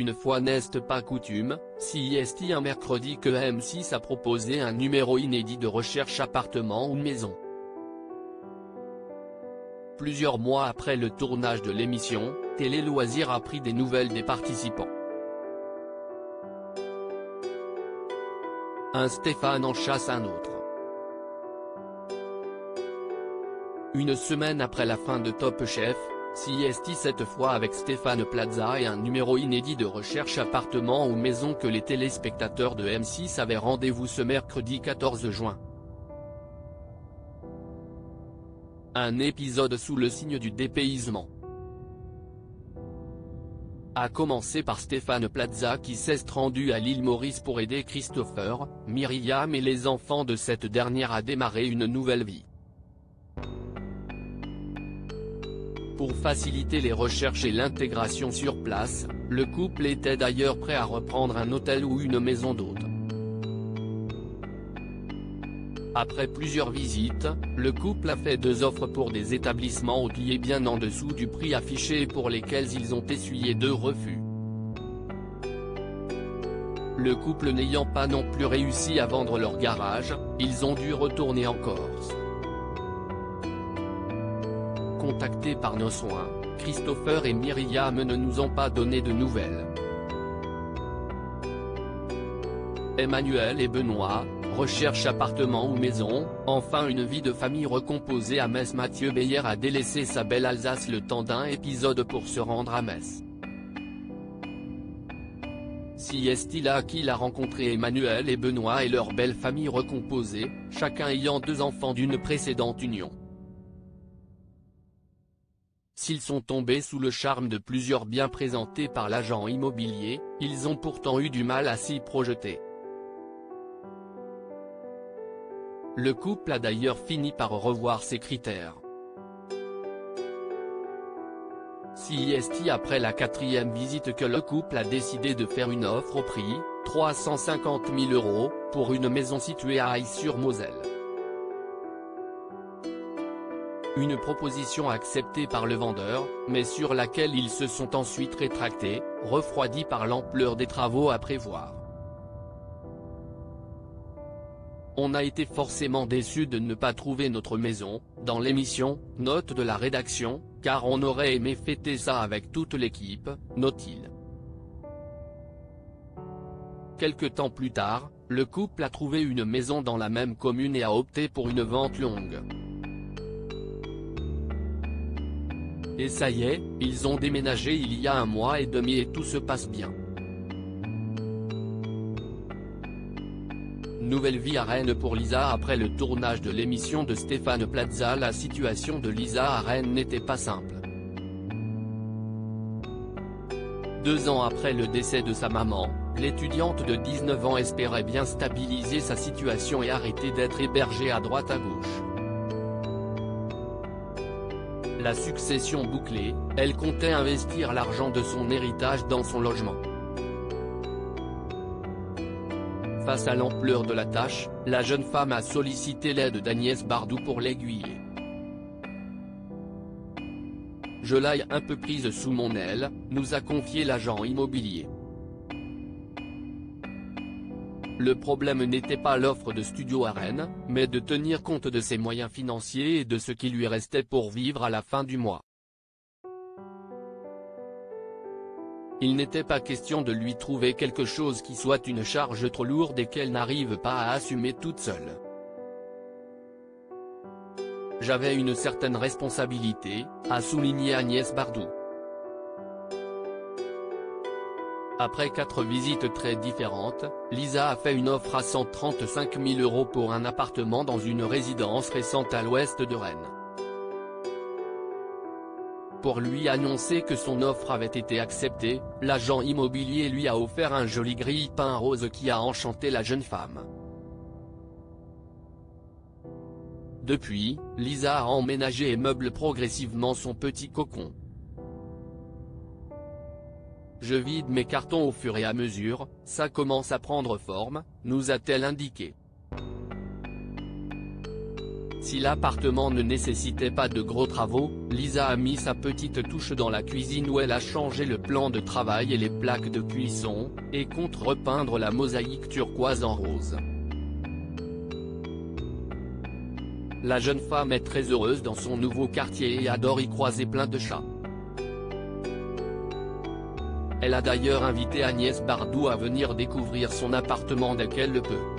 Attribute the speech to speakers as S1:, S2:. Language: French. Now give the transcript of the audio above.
S1: une fois n'est pas coutume, CIST un mercredi que M6 a proposé un numéro inédit de recherche appartement ou maison. Plusieurs mois après le tournage de l'émission, Télé Loisirs a pris des nouvelles des participants. Un Stéphane en chasse un autre. Une semaine après la fin de Top Chef, CIST cette fois avec Stéphane Plaza et un numéro inédit de recherche appartement ou maison que les téléspectateurs de M6 avaient rendez-vous ce mercredi 14 juin. Un épisode sous le signe du dépaysement. A commencer par Stéphane Plaza qui s'est rendu à l'île Maurice pour aider Christopher, Myriam et les enfants de cette dernière à démarrer une nouvelle vie. Pour faciliter les recherches et l'intégration sur place, le couple était d'ailleurs prêt à reprendre un hôtel ou une maison d'hôte. Après plusieurs visites, le couple a fait 2 offres pour des établissements hôteliers bien en dessous du prix affiché et pour lesquels ils ont essuyé 2 refus. Le couple n'ayant pas non plus réussi à vendre leur garage, ils ont dû retourner en Corse. Contactés par nos soins, Christopher et Myriam ne nous ont pas donné de nouvelles. Emmanuel et Benoît, recherche appartement ou maison, enfin une vie de famille recomposée à Metz. Mathieu Beyer a délaissé sa belle Alsace le temps d'un épisode pour se rendre à Metz. CIST a rencontré Emmanuel et Benoît et leur belle famille recomposée, chacun ayant 2 enfants d'une précédente union. S'ils sont tombés sous le charme de plusieurs biens présentés par l'agent immobilier, ils ont pourtant eu du mal à s'y projeter. Le couple a d'ailleurs fini par revoir ses critères. CIST après la 4e visite que le couple a décidé de faire une offre au prix, 350 000 €, pour une maison située à Aix-sur-Moselle. Une proposition acceptée par le vendeur, mais sur laquelle ils se sont ensuite rétractés, refroidis par l'ampleur des travaux à prévoir. On a été forcément déçus de ne pas trouver notre maison, dans l'émission, note de la rédaction, car on aurait aimé fêter ça avec toute l'équipe, note-t-il. Quelque temps plus tard, le couple a trouvé une maison dans la même commune et a opté pour une vente longue. Et ça y est, ils ont déménagé il y a 1 mois et demi et tout se passe bien. Nouvelle vie à Rennes pour Lisa. Après le tournage de l'émission de Stéphane Plaza, la situation de Lisa à Rennes n'était pas simple. 2 ans après le décès de sa maman, l'étudiante de 19 ans espérait bien stabiliser sa situation et arrêter d'être hébergée à droite à gauche. La succession bouclée, elle comptait investir l'argent de son héritage dans son logement. Face à l'ampleur de la tâche, la jeune femme a sollicité l'aide d'Agnès Bardou pour l'aiguiller. Je l'ai un peu prise sous mon aile, nous a confié l'agent immobilier. Le problème n'était pas l'offre de studio à Rennes, mais de tenir compte de ses moyens financiers et de ce qui lui restait pour vivre à la fin du mois. Il n'était pas question de lui trouver quelque chose qui soit une charge trop lourde et qu'elle n'arrive pas à assumer toute seule. J'avais une certaine responsabilité, a souligné Agnès Bardou. Après 4 visites très différentes, Lisa a fait une offre à 135 000 € pour un appartement dans une résidence récente à l'ouest de Rennes. Pour lui annoncer que son offre avait été acceptée, l'agent immobilier lui a offert un joli grille-pain rose qui a enchanté la jeune femme. Depuis, Lisa a emménagé et meuble progressivement son petit cocon. Je vide mes cartons au fur et à mesure, ça commence à prendre forme, nous a-t-elle indiqué. Si l'appartement ne nécessitait pas de gros travaux, Lisa a mis sa petite touche dans la cuisine où elle a changé le plan de travail et les plaques de cuisson, et compte repeindre la mosaïque turquoise en rose. La jeune femme est très heureuse dans son nouveau quartier et adore y croiser plein de chats. Elle a d'ailleurs invité Agnès Bardou à venir découvrir son appartement dès qu'elle le peut.